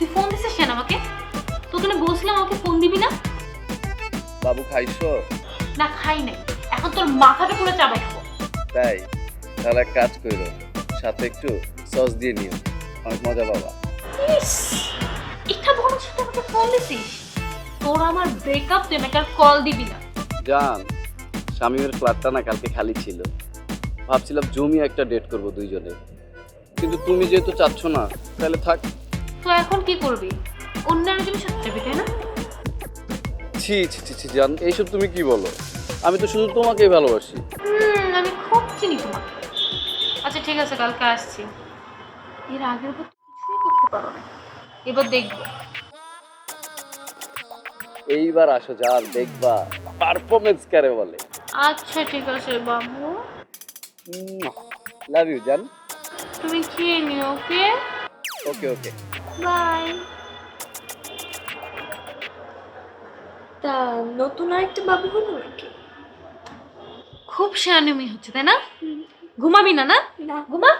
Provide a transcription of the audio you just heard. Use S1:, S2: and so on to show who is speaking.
S1: তুই ফোন দিছিস কেন আমাকে? তোকে না বলছিলাম আমাকে ফোন দিবি না।
S2: বাবু খাইছো?
S1: না খাই নাই, এখন তোর মাথাটা পুরো চাবাই খাবো।
S2: তাই তাহলে এক কাজ করো, সাথে একটু সস দিয়ে নিও, অনেক মজা পাবা।
S1: ইস, এটা বলার সাথে আমাকে ফোন দিছিস? তোর আমার ব্রেকআপ, তুই আমাকে আর কল দিবি না।
S2: জান, শামীমের ফ্ল্যাটটা না কালকে খালি ছিল, ভাবছিলাম জমি একটা ডেট করব দুইজনে, কিন্তু তুমি যেহেতু চাচ্ছ না তাহলে থাক।
S1: তো এখন কি করবি? অন্য একজনের সাথে যাবি, তাই না?
S2: ছি ছি ছি ছি জান, এইসব তুমি কি বলো? আমি তো শুধু তোমাকেই ভালোবাসি।
S1: আমি খুব চিনি তোমাকে। আচ্ছা ঠিক আছে, কালকে আসছি। এর আগের বার তো কিছুই করতে পারো না, এবার দেখবো।
S2: এইবার আসো জান, দেখবা পারফরমেন্স কারে বলে।
S1: আচ্ছা ঠিক আছে বাবু,
S2: লাভ ইউ জান।
S1: তুমি খেয়ে নিও, ওকে?
S2: ওকে ওকে।
S1: বাই।
S3: তা নতুন আরেকটা বাবু হলো নাকি?
S1: খুব শেয়ানিমি হচ্ছে, তাই না? ঘুমাবি না? না
S3: না।
S1: ঘুমা।